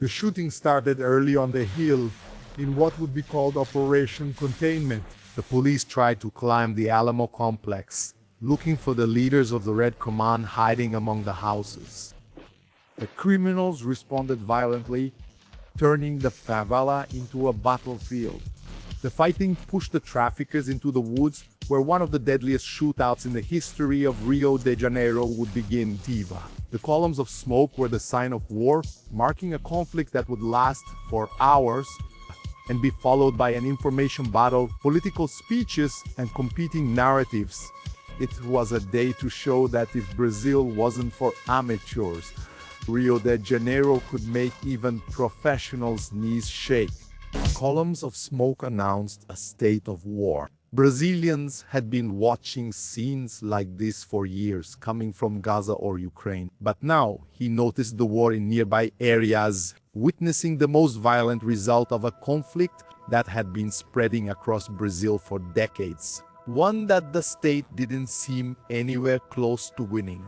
The shooting started early on the hill in what would be called Operation Containment. The police tried to climb the Alamo complex, looking for the leaders of the Red Command hiding among the houses. The criminals responded violently, turning the favela into a battlefield. The fighting pushed the traffickers into the woods, where one of the deadliest shootouts in the history of Rio de Janeiro would begin. The columns of smoke were the sign of war, marking a conflict that would last for hours and be followed by an information battle, political speeches, and competing narratives. It was a day to show that if Brazil wasn't for amateurs, Rio de Janeiro could make even professionals' knees shake. Columns of smoke announced a state of war. Brazilians had been watching scenes like this for years, coming from Gaza or Ukraine. But now he noticed the war in nearby areas, witnessing the most violent result of a conflict that had been spreading across Brazil for decades. One that the state didn't seem anywhere close to winning,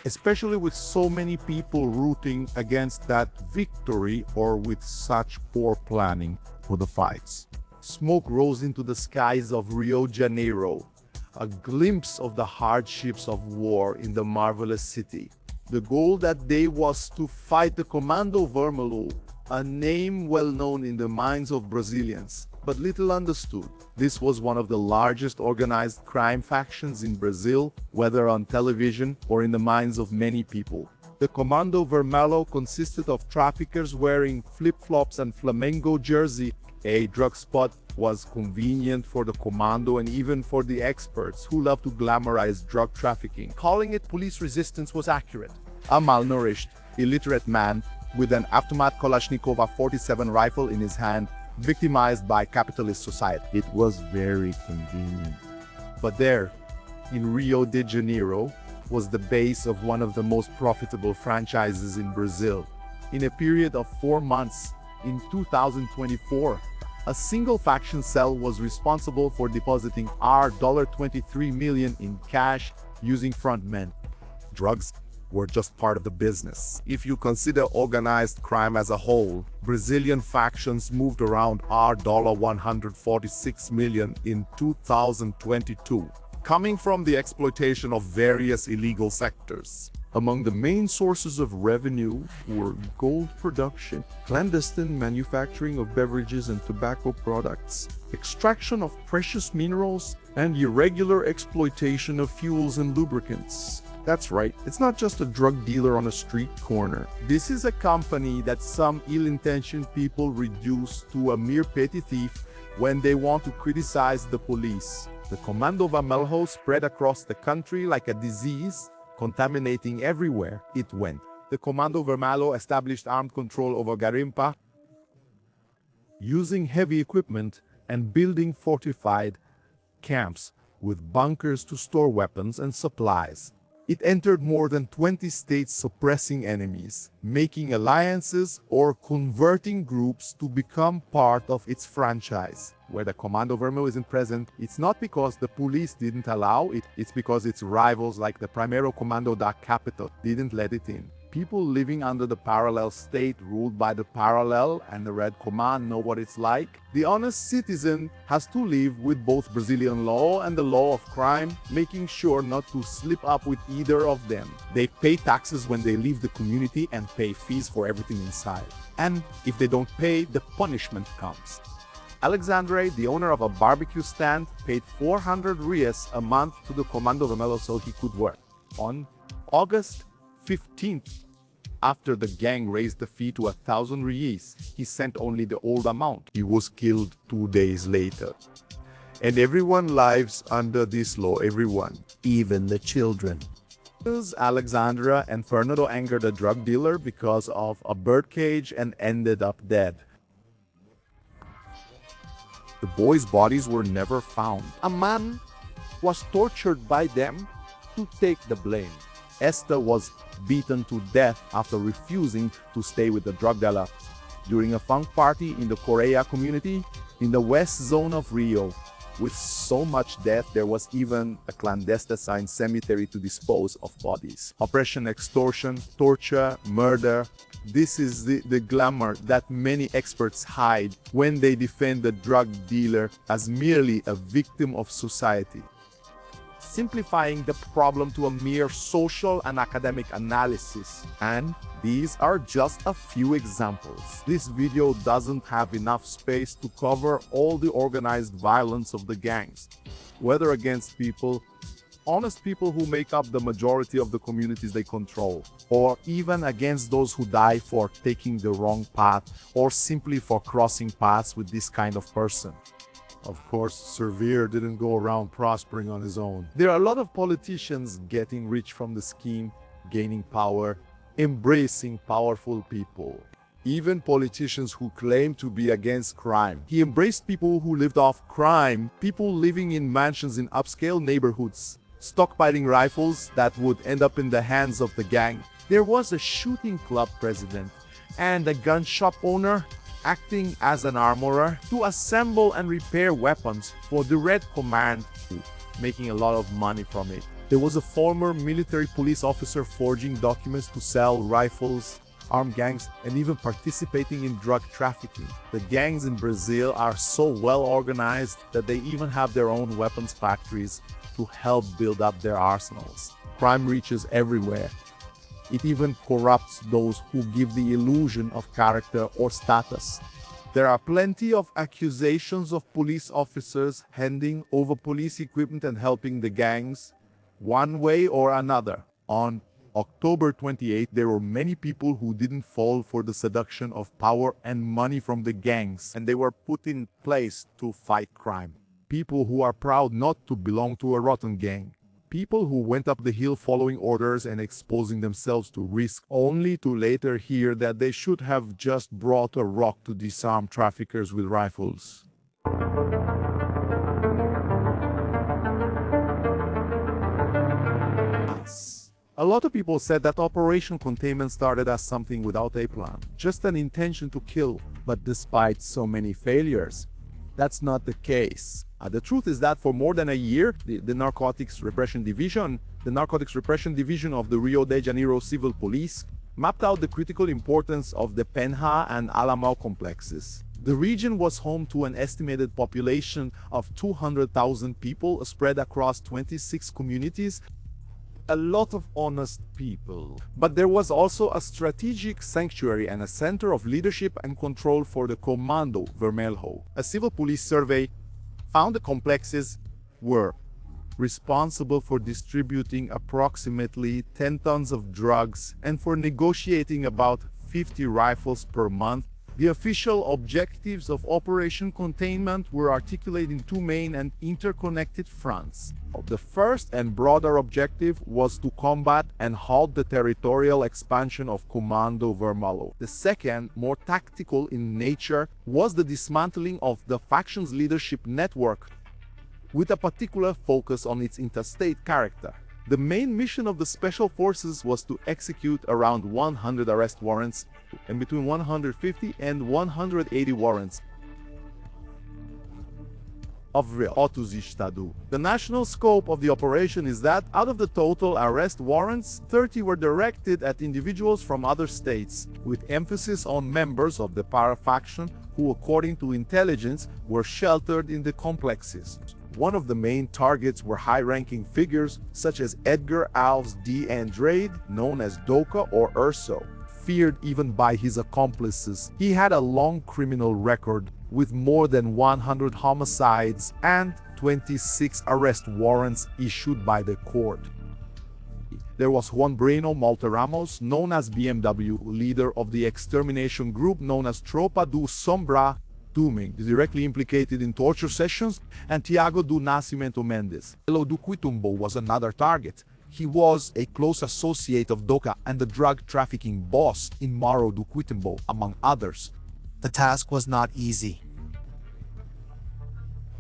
especially with so many people rooting against that victory or with such poor planning for the fights. Smoke rose into the skies of Rio de Janeiro, a glimpse of the hardships of war in the marvelous city. The goal that day was to fight the Comando Vermelho, a name well known in the minds of Brazilians, but little understood. This was one of the largest organized crime factions in Brazil, whether on television or in the minds of many people. The Comando Vermelho consisted of traffickers wearing flip-flops and Flamengo jersey. A drug spot was convenient for the Commando and even for the experts who love to glamorize drug trafficking. Calling it police resistance was accurate. A malnourished, illiterate man with an automatic Kalashnikov 47 rifle in his hand, victimized by capitalist society. It was very convenient. But there, in Rio de Janeiro, was the base of one of the most profitable franchises in Brazil. In a period of 4 months, in 2024, a single faction cell was responsible for depositing $23 million in cash using frontmen. Drugs were just part of the business. If you consider organized crime as a whole, Brazilian factions moved around $146 million in 2022, coming from the exploitation of various illegal sectors. Among the main sources of revenue were gold production, clandestine manufacturing of beverages and tobacco products, extraction of precious minerals, and irregular exploitation of fuels and lubricants. That's right, it's not just a drug dealer on a street corner. This is a company that some ill-intentioned people reduce to a mere petty thief when they want to criticize the police. The Comando Vermelho spread across the country like a disease, contaminating everywhere it went. The Comando Vermelho established armed control over Garimpa, using heavy equipment and building fortified camps with bunkers to store weapons and supplies. It entered more than 20 states, suppressing enemies, making alliances, or converting groups to become part of its franchise. Where the Comando Vermelho isn't present, it's not because the police didn't allow it, it's because its rivals like the Primeiro Comando da Capital didn't let it in. People living under the parallel state ruled by the parallel and the Red Command know what it's like. The honest citizen has to live with both Brazilian law and the law of crime, making sure not to slip up with either of them. They pay taxes when they leave the community and pay fees for everything inside. And if they don't pay, the punishment comes. Alexandre, the owner of a barbecue stand, paid 400 reais a month to the Comando Vermelho so he could work. On August 15th, after the gang raised the fee to 1,000 reais, he sent only the old amount. He was killed 2 days later. And everyone lives under this law, everyone, even the children. Alexandra and Fernando angered a drug dealer because of a birdcage and ended up dead. The boys' bodies were never found. A man was tortured by them to take the blame. Esther was beaten to death after refusing to stay with the drug dealer during a funk party in the Korea community in the west zone of Rio. With so much death, there was even a clandestine cemetery to dispose of bodies. Oppression, extortion, torture, murder. This is the glamour that many experts hide when they defend the drug dealer as merely a victim of society, simplifying the problem to a mere social and academic analysis. And these are just a few examples. This video doesn't have enough space to cover all the organized violence of the gangs, whether against people, honest people who make up the majority of the communities they control, or even against those who die for taking the wrong path or simply for crossing paths with this kind of person. Of course, Servier didn't go around prospering on his own. There are a lot of politicians getting rich from the scheme, gaining power, embracing powerful people. Even politicians who claim to be against crime. He embraced people who lived off crime, people living in mansions in upscale neighborhoods, stockpiling rifles that would end up in the hands of the gang. There was a shooting club president and a gun shop owner acting as an armorer to assemble and repair weapons for the Red Command, making a lot of money from it. There was a former military police officer forging documents to sell rifles, armed gangs, and even participating in drug trafficking. The gangs in Brazil are so well organized that they even have their own weapons factories to help build up their arsenals. Crime reaches everywhere. It even corrupts those who give the illusion of character or status. There are plenty of accusations of police officers handing over police equipment and helping the gangs, one way or another. On October 28, there were many people who didn't fall for the seduction of power and money from the gangs, and they were put in place to fight crime. People who are proud not to belong to a rotten gang. People who went up the hill following orders and exposing themselves to risk, only to later hear that they should have just brought a rock to disarm traffickers with rifles. A lot of people said that Operation Containment started as something without a plan, just an intention to kill. But despite so many failures, that's not the case. The truth is that for more than a year, the Narcotics Repression Division of the Rio de Janeiro Civil Police mapped out the critical importance of the Penha and Alamau complexes. The region was home to an estimated population of 200,000 people spread across 26 communities. A lot of honest people. But there was also a strategic sanctuary and a center of leadership and control for the Comando, Vermelho. A civil police survey found the complexes were responsible for distributing approximately 10 tons of drugs and for negotiating about 50 rifles per month. The official objectives of Operation Containment were articulated in two main and interconnected fronts. The first and broader objective was to combat and halt the territorial expansion of Comando Vermelho. The second, more tactical in nature, was the dismantling of the faction's leadership network, with a particular focus on its interstate character. The main mission of the Special Forces was to execute around 100 arrest warrants and between 150 and 180 warrants of autos de Estado. The national scope of the operation is that out of the total arrest warrants, 30 were directed at individuals from other states, with emphasis on members of the para-faction who, according to intelligence, were sheltered in the complexes. One of the main targets were high-ranking figures such as Edgar Alves de Andrade, known as Doca or Urso. Feared even by his accomplices, he had a long criminal record with more than 100 homicides and 26 arrest warrants issued by the court. There was Juan Breno Malteramos, known as BMW, leader of the extermination group known as Tropa do Sombra, directly implicated in torture sessions, and Tiago do Nascimento Mendes. Melo do Quitumbo was another target. He was a close associate of Doca and the drug trafficking boss in Morro do Quitumbo, among others. The task was not easy.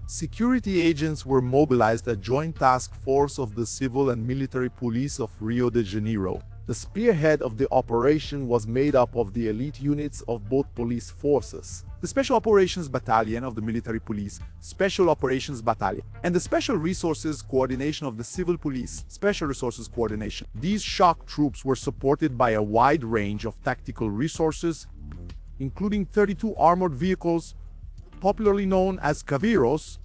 Security agents were mobilized, a joint task force of the civil and military police of Rio de Janeiro, The spearhead of the operation was made up of the elite units of both police forces, the Special Operations Battalion of the Military Police, Special Operations Battalion, and the Special Resources Coordination of the Civil Police, Special Resources Coordination. These shock troops were supported by a wide range of tactical resources, including 32 armored vehicles, popularly known as caviros,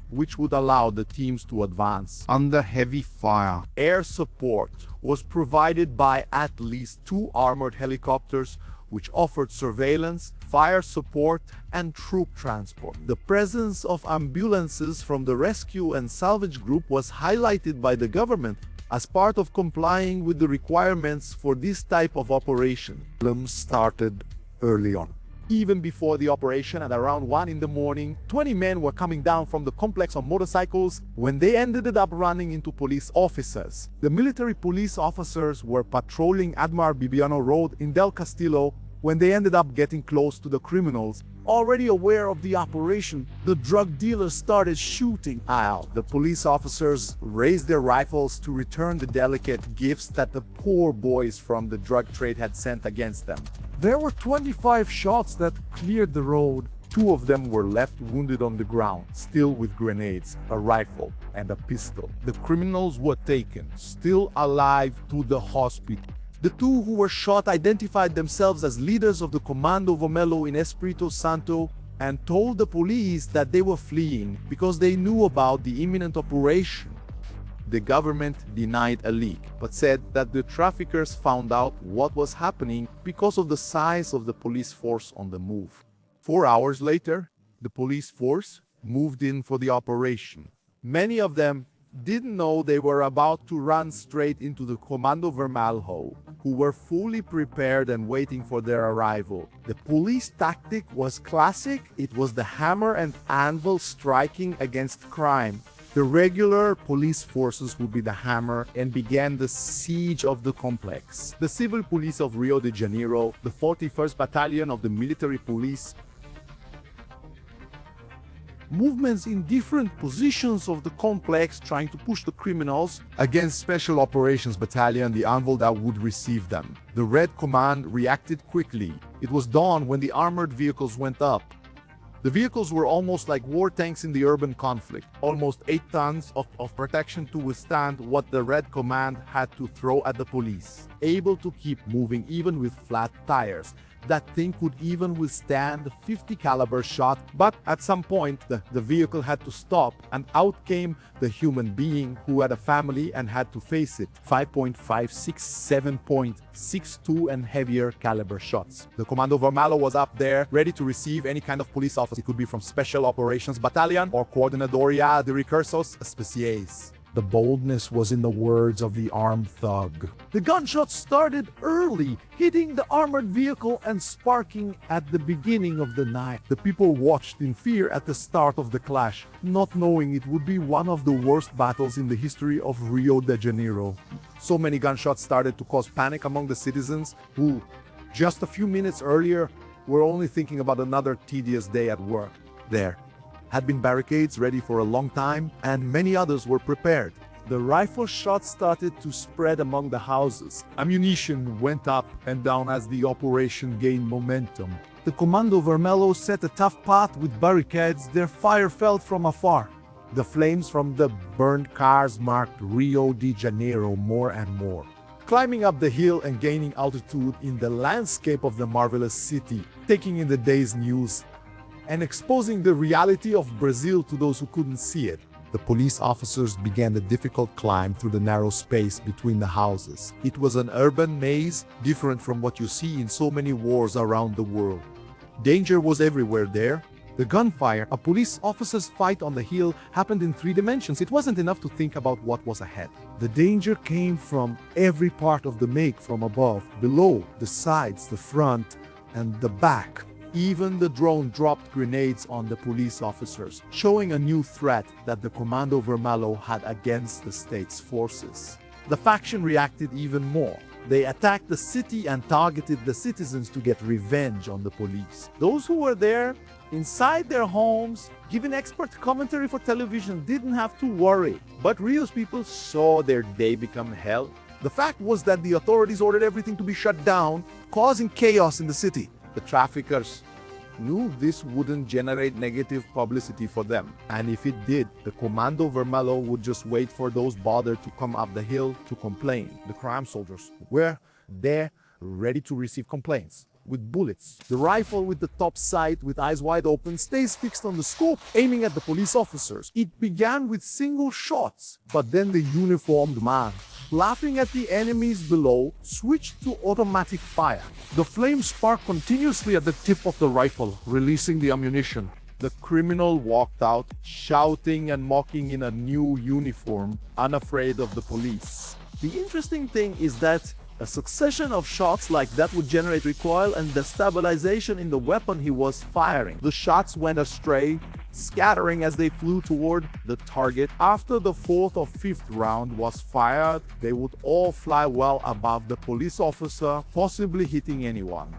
which would allow the teams to advance under heavy fire. Air support was provided by at least 2 armored helicopters, which offered surveillance, fire support, and troop transport. The presence of ambulances from the rescue and salvage group was highlighted by the government as part of complying with the requirements for this type of operation. Problems started early on. Even before the operation, at around 1 in the morning, 20 men were coming down from the complex on motorcycles when they ended up running into police officers. The military police officers were patrolling Admiral Bibiano Road in Del Castillo when they ended up getting close to the criminals. Already aware of the operation, the drug dealers started shooting out. The police officers raised their rifles to return the delicate gifts that the poor boys from the drug trade had sent against them. There were 25 shots that cleared the road. 2 of them were left wounded on the ground, still with grenades, a rifle, and a pistol. The criminals were taken, still alive, to the hospital. The 2 who were shot identified themselves as leaders of the Comando Vermelho in Espírito Santo and told the police that they were fleeing because they knew about the imminent operation. The government denied a leak, but said that the traffickers found out what was happening because of the size of the police force on the move. 4 hours later, the police force moved in for the operation. Many of them didn't know they were about to run straight into the Comando Vermelho, who were fully prepared and waiting for their arrival. The police tactic was classic. It was the hammer and anvil striking against crime. The regular police forces would be the hammer and began the siege of the complex. The civil police of Rio de Janeiro, the 41st Battalion of the Military Police, movements in different positions of the complex trying to push the criminals against Special Operations Battalion, the anvil that would receive them. The Red Command reacted quickly. It was dawn when the armored vehicles went up. The vehicles were almost like war tanks in the urban conflict, almost 8 tons of protection to withstand what the Red Command had to throw at the police, able to keep moving even with flat tires. That thing could even withstand 50 caliber shot, but at some point the vehicle had to stop, and out came the human being who had a family and had to face it. 5.56, 7.62 and heavier caliber shots. The Comando Vermelho was up there, ready to receive any kind of police officer. It could be from Special Operations Battalion or Coordenadoria de Recursos Especiais. The boldness was in the words of the armed thug. The gunshots started early, hitting the armored vehicle and sparking at the beginning of the night. The people watched in fear at the start of the clash, not knowing it would be one of the worst battles in the history of Rio de Janeiro. So many gunshots started to cause panic among the citizens who, just a few minutes earlier, were only thinking about another tedious day at work. There had been barricades ready for a long time, and many others were prepared. The rifle shots started to spread among the houses. Ammunition went up and down as the operation gained momentum. The Comando Vermelho set a tough path with barricades. Their fire fell from afar. The flames from the burned cars marked Rio de Janeiro more and more. Climbing up the hill and gaining altitude in the landscape of the marvelous city, taking in the day's news, and exposing the reality of Brazil to those who couldn't see it. The police officers began the difficult climb through the narrow space between the houses. It was an urban maze, different from what you see in so many wars around the world. Danger was everywhere there. The gunfire, a police officer's fight on the hill, happened in 3 dimensions. It wasn't enough to think about what was ahead. The danger came from every part of the make, from above, below, the sides, the front, and the back. Even the drone dropped grenades on the police officers, showing a new threat that the Comando Vermelho had against the state's forces. The faction reacted even more. They attacked the city and targeted the citizens to get revenge on the police. Those who were there, inside their homes, giving expert commentary for television, didn't have to worry. But Rio's people saw their day become hell. The fact was that the authorities ordered everything to be shut down, causing chaos in the city. The traffickers knew this wouldn't generate negative publicity for them. And if it did, the Comando Vermelho would just wait for those bothered to come up the hill to complain. The crime soldiers were there, ready to receive complaints. With bullets, the rifle with the top sight with eyes wide open stays fixed on the scope, aiming at the police officers. It began with single shots, but then the uniformed man, laughing at the enemies below, switched to automatic fire. The flames sparked continuously at the tip of the rifle, releasing the ammunition. The criminal walked out, shouting and mocking in a new uniform, unafraid of the police. The interesting thing is that a succession of shots like that would generate recoil and destabilization in the weapon he was firing. The shots went astray, scattering as they flew toward the target. After the fourth or fifth round was fired, they would all fly well above the police officer, possibly hitting anyone.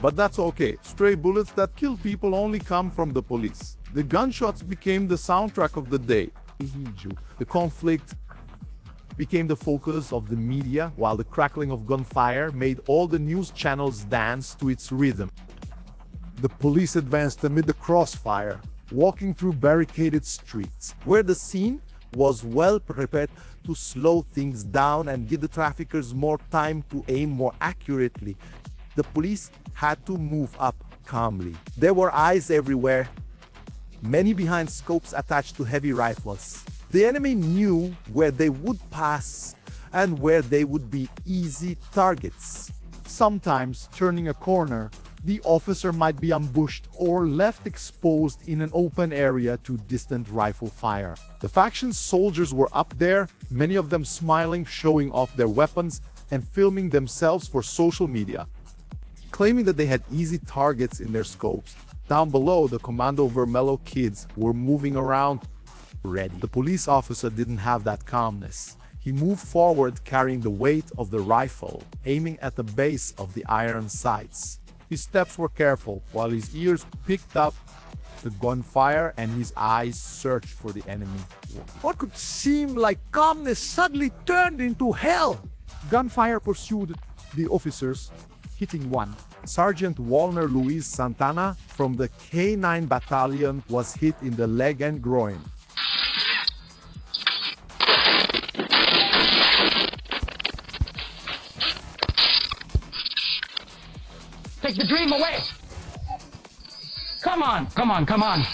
But that's okay. Stray bullets that kill people only come from the police. The gunshots became the soundtrack of the day. The conflict became the focus of the media, while the crackling of gunfire made all the news channels dance to its rhythm. The police advanced amid the crossfire, walking through barricaded streets, where the scene was well prepared to slow things down and give the traffickers more time to aim more accurately. The police had to move up calmly. There were eyes everywhere, many behind scopes attached to heavy rifles. The enemy knew where they would pass and where they would be easy targets. Sometimes, turning a corner, the officer might be ambushed or left exposed in an open area to distant rifle fire. The faction's soldiers were up there, many of them smiling, showing off their weapons, and filming themselves for social media, claiming that they had easy targets in their scopes. Down below, the Comando Vermelho kids were moving around, ready. The police officer didn't have that calmness. He moved forward carrying the weight of the rifle, aiming at the base of the iron sights. His steps were careful, while his ears picked up the gunfire and his eyes searched for the enemy. What could seem like calmness suddenly turned into hell. Gunfire pursued the officers, hitting one. Sergeant Walner Luis Santana from the K9 Battalion was hit in the leg and groin. Take the dream away! Come on, come on, come on!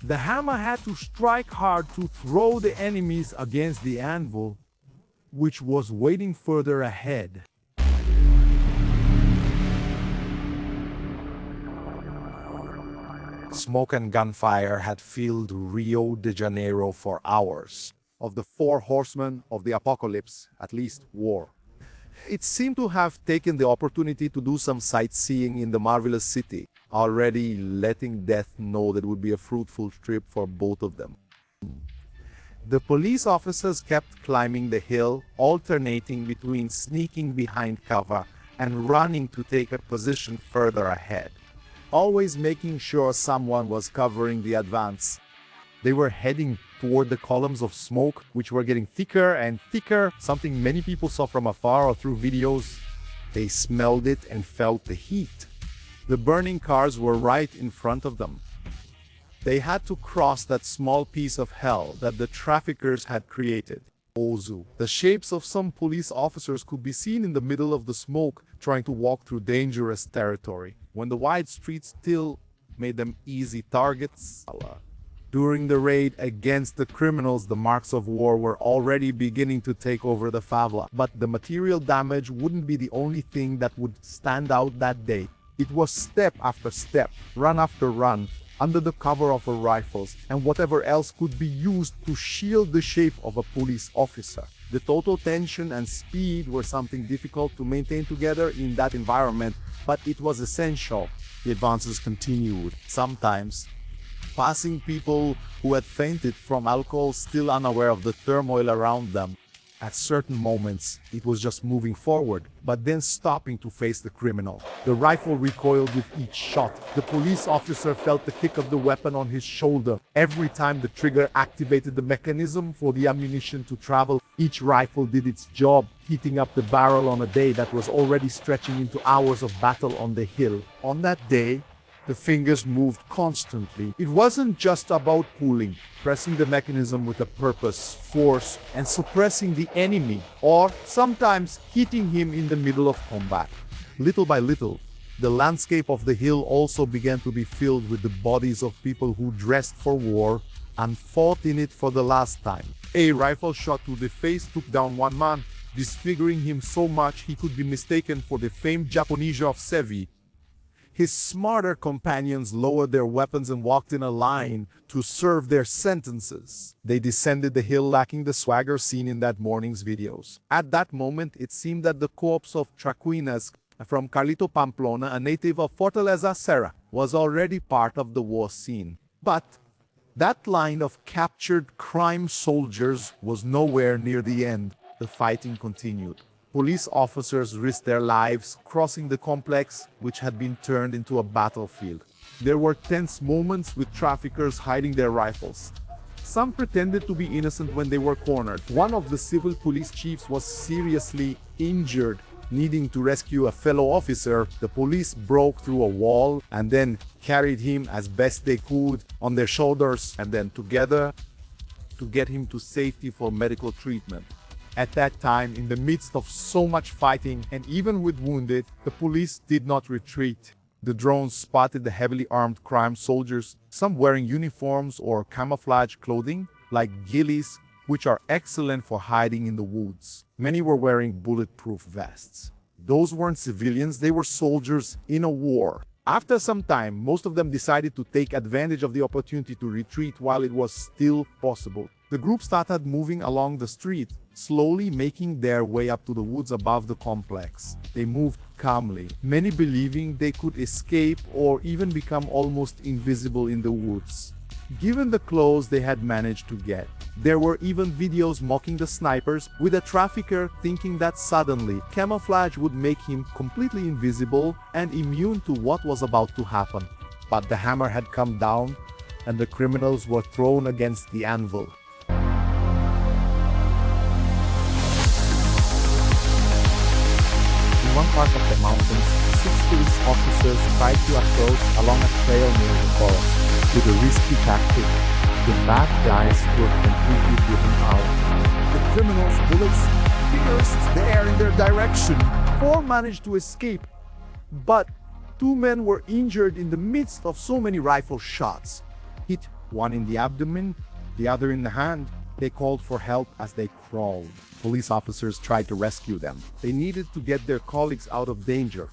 The hammer had to strike hard to throw the enemies against the anvil, which was waiting further ahead. Smoke and gunfire had filled Rio de Janeiro for hours. Of the four horsemen of the apocalypse, at least war. It seemed to have taken the opportunity to do some sightseeing in the marvelous city, already letting death know that it would be a fruitful trip for both of them. The police officers kept climbing the hill, alternating between sneaking behind cover and running to take a position further ahead, always making sure someone was covering the advance. They were heading toward the columns of smoke, which were getting thicker and thicker, something many people saw from afar or through videos. They smelled it and felt the heat. The burning cars were right in front of them. They had to cross that small piece of hell that the traffickers had created. Ozu. The shapes of some police officers could be seen in the middle of the smoke, trying to walk through dangerous territory, when the wide streets still made them easy targets. During the raid against the criminals, the marks of war were already beginning to take over the favela. But the material damage wouldn't be the only thing that would stand out that day. It was step after step, run after run, under the cover of her rifles and whatever else could be used to shield the shape of a police officer. The total tension and speed were something difficult to maintain together in that environment, but it was essential. The advances continued, sometimes passing people who had fainted from alcohol still unaware of the turmoil around them. At certain moments, it was just moving forward, but then stopping to face the criminal. The rifle recoiled with each shot. The police officer felt the kick of the weapon on his shoulder. Every time the trigger activated the mechanism for the ammunition to travel, each rifle did its job, heating up the barrel on a day that was already stretching into hours of battle on the hill. On that day, the fingers moved constantly. It wasn't just about pulling, pressing the mechanism with a purpose, force, and suppressing the enemy, or sometimes hitting him in the middle of combat. Little by little, the landscape of the hill also began to be filled with the bodies of people who dressed for war and fought in it for the last time. A rifle shot to the face took down one man, disfiguring him so much he could be mistaken for the famed Japonesia of Sevi. His smarter companions lowered their weapons and walked in a line to serve their sentences. They descended the hill lacking the swagger seen in that morning's videos. At that moment, it seemed that the corpse of Traquinas from Carlito Pamplona, a native of Fortaleza Serra, was already part of the war scene. But that line of captured crime soldiers was nowhere near the end. The fighting continued. Police officers risked their lives crossing the complex, which had been turned into a battlefield. There were tense moments with traffickers hiding their rifles. Some pretended to be innocent when they were cornered. One of the civil police chiefs was seriously injured. Needing to rescue a fellow officer, the police broke through a wall and then carried him as best they could on their shoulders and then together to get him to safety for medical treatment. At that time, in the midst of so much fighting, and even with wounded, the police did not retreat. The drones spotted the heavily armed crime soldiers, some wearing uniforms or camouflage clothing, like ghillies, which are excellent for hiding in the woods. Many were wearing bulletproof vests. Those weren't civilians, they were soldiers in a war. After some time, most of them decided to take advantage of the opportunity to retreat while it was still possible. The group started moving along the street, slowly making their way up to the woods above the complex. They moved calmly, many believing they could escape or even become almost invisible in the woods, given the clothes they had managed to get. There were even videos mocking the snipers, with a trafficker thinking that suddenly camouflage would make him completely invisible and immune to what was about to happen. But the hammer had come down, and the criminals were thrown against the anvil. In one part of the mountains, 6 police officers tried to approach along a trail near the forest. With a risky tactic, the bad guys were completely driven out. The criminals' bullets pierced the air in their direction. 4 managed to escape, but 2 men were injured in the midst of so many rifle shots. Hit one in the abdomen, the other in the hand. They called for help as they crawled. Police officers tried to rescue them. They needed to get their colleagues out of danger.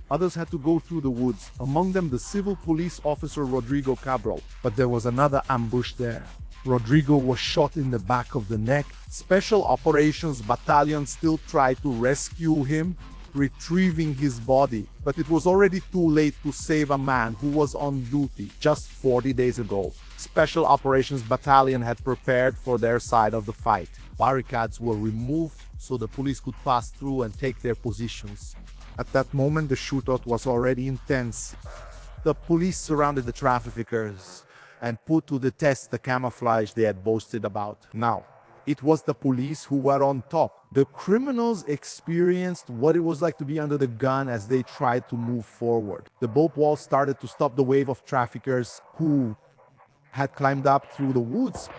Others had to go through the woods, among them the civil police officer Rodrigo Cabral. But there was another ambush there. Rodrigo was shot in the back of the neck. Special Operations Battalion still tried to rescue him, retrieving his body. But it was already too late to save a man who was on duty just 40 days ago. Special Operations Battalion had prepared for their side of the fight. Barricades were removed so the police could pass through and take their positions. At that moment, the shootout was already intense. The police surrounded the traffickers and put to the test the camouflage they had boasted about. Now, it was the police who were on top. The criminals experienced what it was like to be under the gun as they tried to move forward. The boat wall started to stop the wave of traffickers who had climbed up through the woods,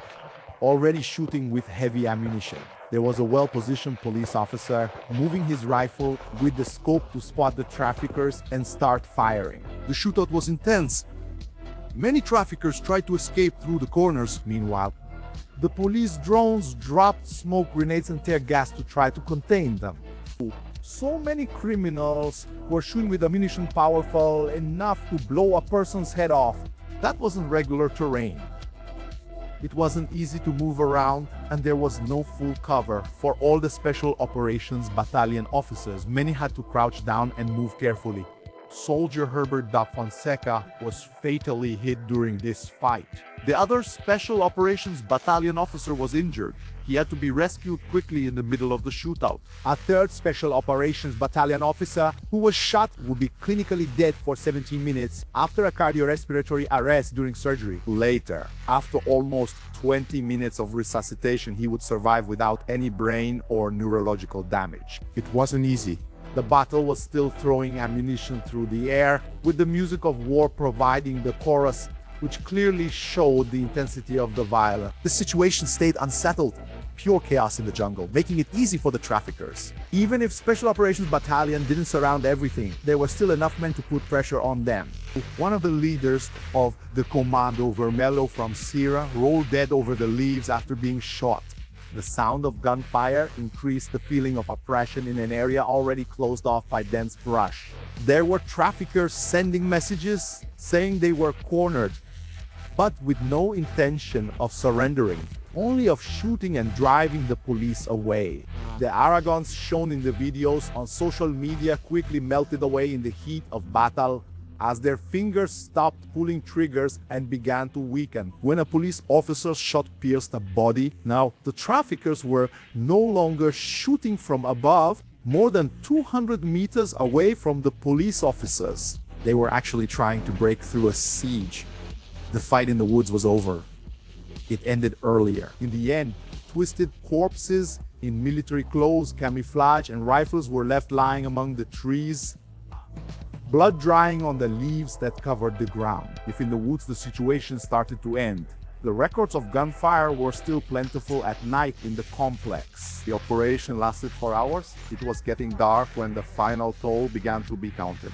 already shooting with heavy ammunition. There was a well-positioned police officer moving his rifle with the scope to spot the traffickers and start firing. The shootout was intense. Many traffickers tried to escape through the corners. Meanwhile, the police drones dropped smoke grenades and tear gas to try to contain them. So many criminals were shooting with ammunition powerful enough to blow a person's head off. That wasn't regular terrain. It wasn't easy to move around, and there was no full cover for all the Special Operations Battalion officers. Many had to crouch down and move carefully. Soldier Herbert da Fonseca was fatally hit during this fight. The other Special Operations Battalion officer was injured. He had to be rescued quickly in the middle of the shootout. A third Special Operations Battalion officer who was shot would be clinically dead for 17 minutes after a cardiorespiratory arrest during surgery. Later, after almost 20 minutes of resuscitation, he would survive without any brain or neurological damage. It wasn't easy. The battle was still throwing ammunition through the air, with the music of war providing the chorus, which clearly showed the intensity of the violence. The situation stayed unsettled. Pure chaos in the jungle, making it easy for the traffickers. Even if Special Operations Battalion didn't surround everything, there were still enough men to put pressure on them. One of the leaders of the Comando, Vermelho from Sierra, rolled dead over the leaves after being shot. The sound of gunfire increased the feeling of oppression in an area already closed off by dense brush. There were traffickers sending messages saying they were cornered, but with no intention of surrendering, only of shooting and driving the police away. The Aragons shown in the videos on social media quickly melted away in the heat of battle as their fingers stopped pulling triggers and began to weaken. When a police officer's shot pierced a body, now the traffickers were no longer shooting from above, more than 200 meters away from the police officers. They were actually trying to break through a siege. The fight in the woods was over. It ended earlier. In the end, twisted corpses in military clothes, camouflage, and rifles were left lying among the trees, blood drying on the leaves that covered the ground. If in the woods the situation started to end, the records of gunfire were still plentiful at night in the complex. The operation lasted for hours. It was getting dark when the final toll began to be counted.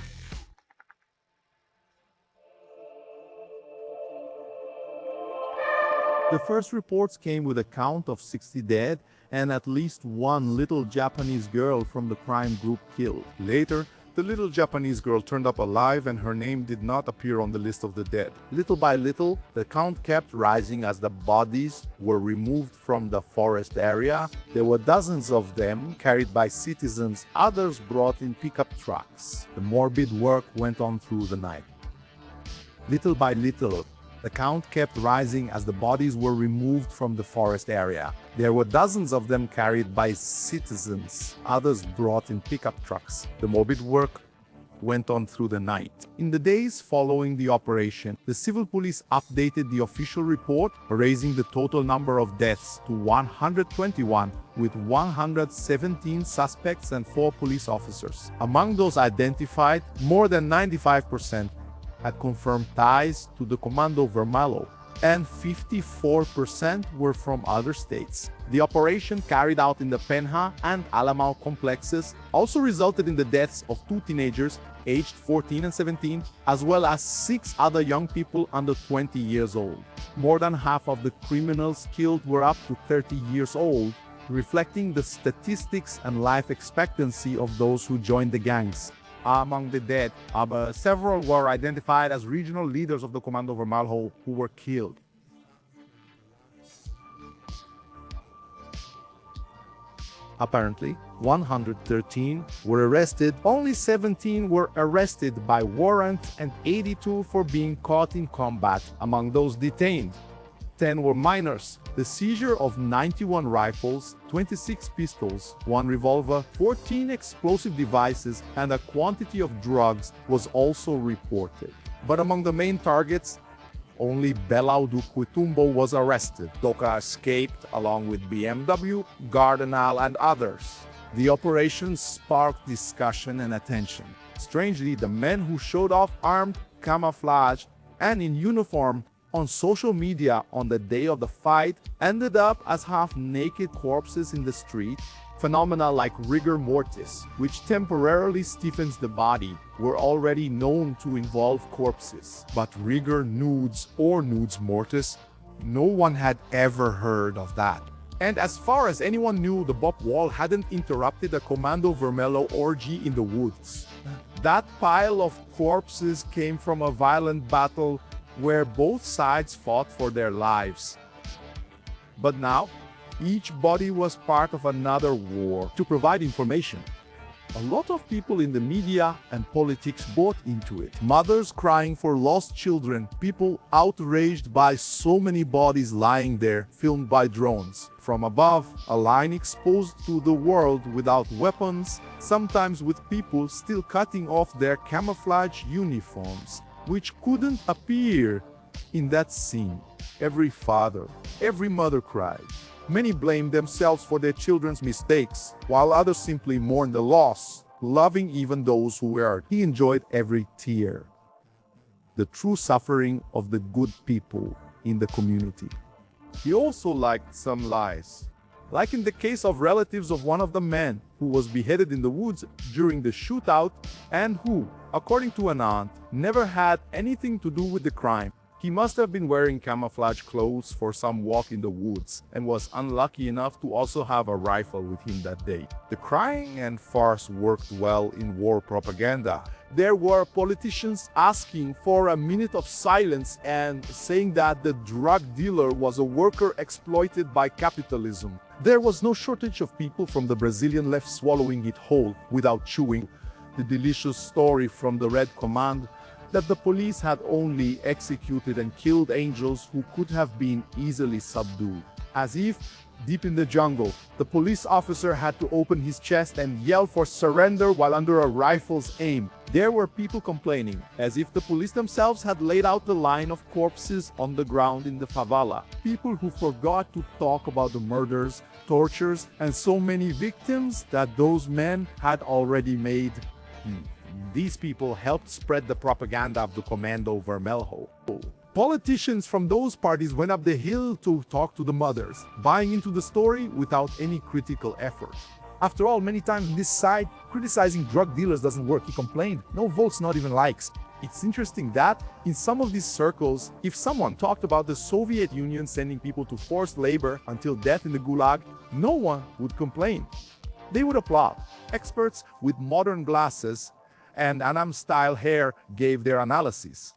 The first reports came with a count of 60 dead and at least one little Japanese girl from the crime group killed. Later, the little Japanese girl turned up alive and her name did not appear on the list of the dead. Little by little, the count kept rising as the bodies were removed from the forest area. There were dozens of them carried by citizens, others brought in pickup trucks. The morbid work went on through the night. Little by little, the count kept rising as the bodies were removed from the forest area. There were dozens of them carried by citizens, others brought in pickup trucks. The morbid work went on through the night. In the days following the operation, the civil police updated the official report, raising the total number of deaths to 121, with 117 suspects and 4 police officers. Among those identified, more than 95% had confirmed ties to the Comando Vermelho, and 54% were from other states. The operation carried out in the Penha and Alamao complexes also resulted in the deaths of 2 teenagers aged 14 and 17, as well as 6 other young people under 20 years old. More than half of the criminals killed were up to 30 years old, reflecting the statistics and life expectancy of those who joined the gangs. Among the dead, several were identified as regional leaders of the Comando Vermelho who were killed. Apparently, 113 were arrested, only 17 were arrested by warrant and 82 for being caught in combat. Among those detained, 10 were minors. The seizure of 91 rifles, 26 pistols, 1 revolver, 14 explosive devices, and a quantity of drugs was also reported. But among the main targets, only Belau do Quitumbo was arrested. Doka escaped along with BMW, Gardenal, and others. The operation sparked discussion and attention. Strangely, the men who showed off armed, camouflaged, and in uniform on social media on the day of the fight ended up as half-naked corpses in the street. Phenomena like rigor mortis, which temporarily stiffens the body, were already known to involve corpses. But rigor nudes or nudes mortis, no one had ever heard of that. And as far as anyone knew, the Bop Wall hadn't interrupted a Comando Vermelho orgy in the woods. That pile of corpses came from a violent battle where both sides fought for their lives. But now, each body was part of another war. To provide information, a lot of people in the media and politics bought into it. Mothers crying for lost children, people outraged by so many bodies lying there, filmed by drones. From above, a line exposed to the world without weapons, sometimes with people still cutting off their camouflage uniforms, which couldn't appear in that scene. Every father, every mother cried. Many blamed themselves for their children's mistakes, while others simply mourned the loss, loving even those who were hurt. He enjoyed every tear. The true suffering of the good people in the community. He also liked some lies, like in the case of relatives of one of the men who was beheaded in the woods during the shootout and who, according to an aunt, never had anything to do with the crime. He must have been wearing camouflage clothes for some walk in the woods and was unlucky enough to also have a rifle with him that day. The crying and farce worked well in war propaganda. There were politicians asking for a minute of silence and saying that the drug dealer was a worker exploited by capitalism. There was no shortage of people from the Brazilian left swallowing it whole without chewing. The delicious story from the Red Command that the police had only executed and killed angels who could have been easily subdued. As if, deep in the jungle, the police officer had to open his chest and yell for surrender while under a rifle's aim. There were people complaining, as if the police themselves had laid out the line of corpses on the ground in the favela. People who forgot to talk about the murders, tortures, and so many victims that those men had already made. These people helped spread the propaganda of the Comando Vermelho. Politicians from those parties went up the hill to talk to the mothers, buying into the story without any critical effort. After all, many times on this side, criticizing drug dealers doesn't work, he complained. No votes, not even likes. It's interesting that, in some of these circles, if someone talked about the Soviet Union sending people to forced labor until death in the Gulag, no one would complain. They would applaud. Experts with modern glasses and Anam-style hair gave their analysis.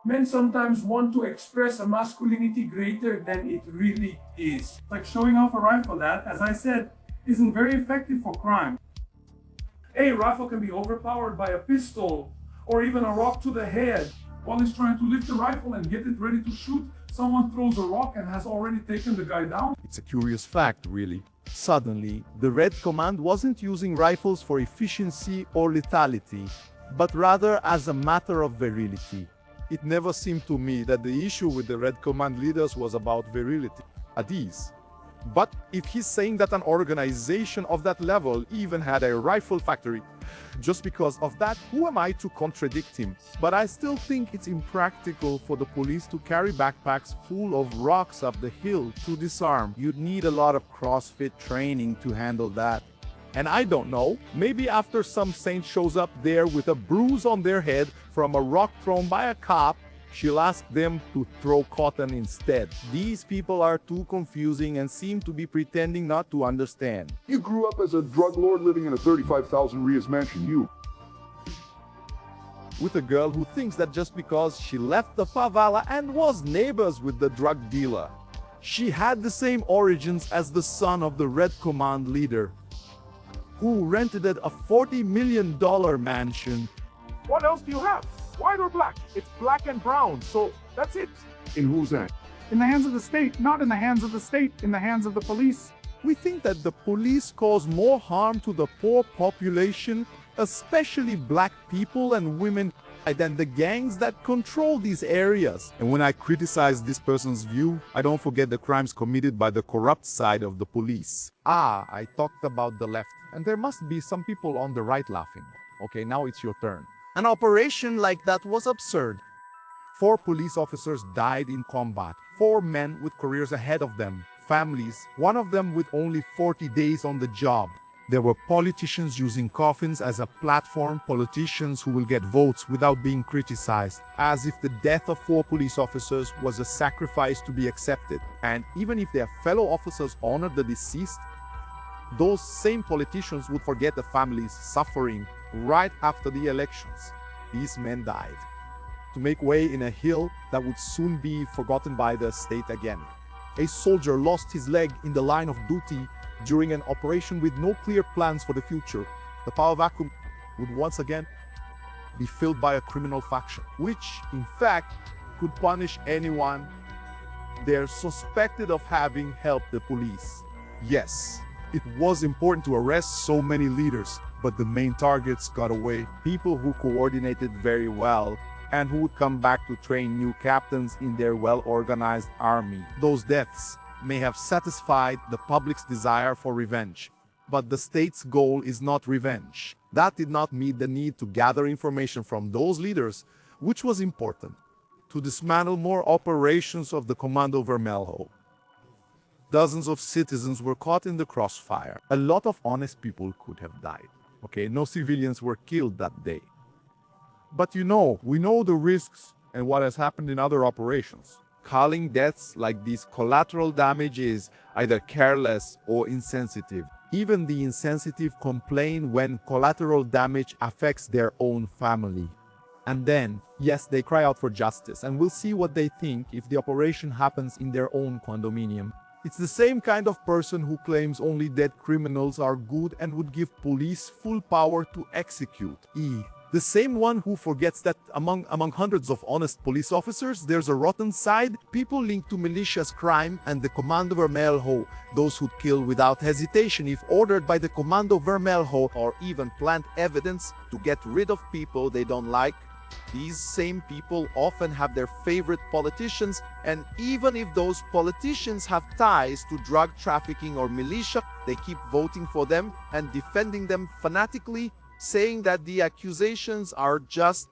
Men sometimes want to express a masculinity greater than it really is. Like showing off a rifle that, as I said, isn't very effective for crime. A rifle can be overpowered by a pistol or even a rock to the head. While he's trying to lift the rifle and get it ready to shoot, someone throws a rock and has already taken the guy down. It's a curious fact, really. Suddenly, the Red Command wasn't using rifles for efficiency or lethality, but rather as a matter of virility. It never seemed to me that the issue with the Red Command leaders was about virility. At ease. But if he's saying that an organization of that level even had a rifle factory, just because of that, who am I to contradict him? But I still think it's impractical for the police to carry backpacks full of rocks up the hill to disarm. You'd need a lot of CrossFit training to handle that. And I don't know, maybe after some saint shows up there with a bruise on their head from a rock thrown by a cop, she'll ask them to throw cotton instead. These people are too confusing and seem to be pretending not to understand. You grew up as a drug lord living in a 35,000 Rias mansion, With a girl who thinks that just because she left the favela and was neighbors with the drug dealer, she had the same origins as the son of the Red Command leader, who rented a $40 million mansion. What else do you have? White or black? It's black and brown, so that's it. In whose hand? In the hands of the state, not in the hands of the state, in the hands of the police. We think that the police cause more harm to the poor population, especially black people and women, than the gangs that control these areas. And when I criticize this person's view, I don't forget the crimes committed by the corrupt side of the police. I talked about the left, and there must be some people on the right laughing. Okay, now it's your turn. An operation like that was absurd. 4 police officers died in combat, 4 men with careers ahead of them, families, one of them with only 40 days on the job. There were politicians using coffins as a platform, politicians who will get votes without being criticized, as if the death of 4 police officers was a sacrifice to be accepted. And even if their fellow officers honored the deceased, those same politicians would forget the families suffering right after the elections. These men died. to make way in a hill that would soon be forgotten by the state again. A soldier lost his leg in the line of duty during an operation with no clear plans for the future. The power vacuum would once again be filled by a criminal faction, which, in fact, could punish anyone they're suspected of having helped the police. Yes, it was important to arrest so many leaders, but the main targets got away. People who coordinated very well and who would come back to train new captains in their well-organized army. Those deaths may have satisfied the public's desire for revenge, but the state's goal is not revenge. That did not meet the need to gather information from those leaders, which was important to dismantle more operations of the Comando Vermelho. Dozens of citizens were caught in the crossfire. A lot of honest people could have died. Okay, no civilians were killed that day. But we know the risks and what has happened in other operations. Calling deaths like these collateral damage is either careless or insensitive. Even the insensitive complain when collateral damage affects their own family. And then, yes, they cry out for justice, and we'll see what they think if the operation happens in their own condominium. It's the same kind of person who claims only dead criminals are good and would give police full power to execute. The same one who forgets that among hundreds of honest police officers, there's a rotten side, people linked to malicious crime and the Comando Vermelho, those who kill without hesitation if ordered by the Comando Vermelho, or even plant evidence to get rid of people they don't like. These same people often have their favorite politicians, and even if those politicians have ties to drug trafficking or militia, they keep voting for them and defending them fanatically, saying that the accusations are just.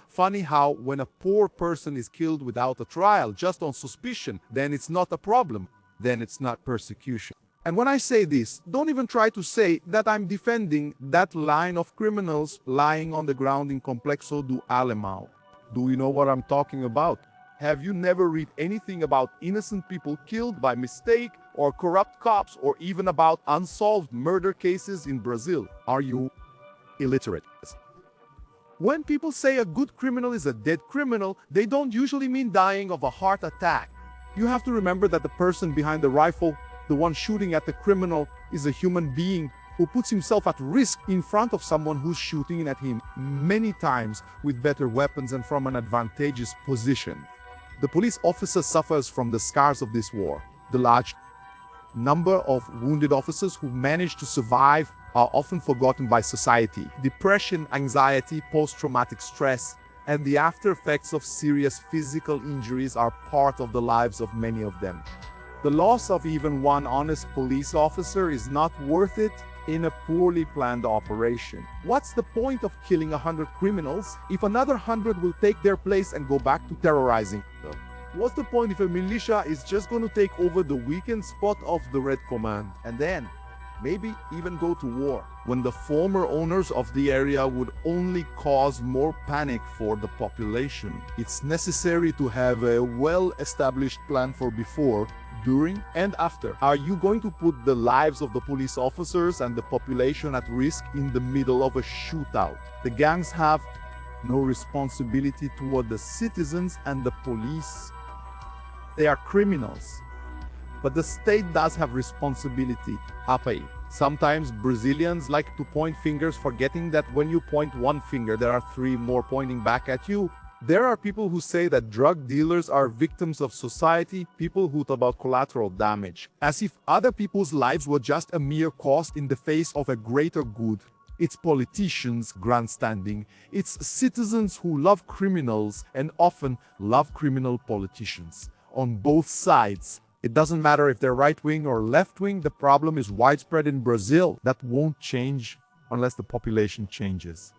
Funny how when a poor person is killed without a trial, just on suspicion, then it's not a problem, then it's not persecution. And when I say this, don't even try to say that I'm defending that line of criminals lying on the ground in Complexo do Alemão. Do you know what I'm talking about? Have you never read anything about innocent people killed by mistake, or corrupt cops, or even about unsolved murder cases in Brazil? Are you illiterate? When people say a good criminal is a dead criminal, they don't usually mean dying of a heart attack. You have to remember that the person behind the rifle, the one shooting at the criminal, is a human being who puts himself at risk in front of someone who's shooting at him, many times with better weapons and from an advantageous position. The police officer suffers from the scars of this war. The large number of wounded officers who manage to survive are often forgotten by society. Depression, anxiety, post-traumatic stress, and the after effects of serious physical injuries are part of the lives of many of them. The loss of even one honest police officer is not worth it in a poorly planned operation. What's the point of killing 100 criminals if another 100 will take their place and go back to terrorizing them? What's the point if a militia is just going to take over the weakened spot of the Red Command and then maybe even go to war, when the former owners of the area would only cause more panic for the population? It's necessary to have a well-established plan for before, during, and after. Are you going to put the lives of the police officers and the population at risk in the middle of a shootout? The gangs have no responsibility toward the citizens and the police. They are criminals. But the state does have responsibility. Apai. Sometimes Brazilians like to point fingers, forgetting that when you point one finger, there are three more pointing back at you. There are people who say that drug dealers are victims of society, people who talk about collateral damage, as if other people's lives were just a mere cost in the face of a greater good. It's politicians grandstanding. It's citizens who love criminals and often love criminal politicians. On both sides. It doesn't matter if they're right-wing or left-wing, the problem is widespread in Brazil. That won't change unless the population changes.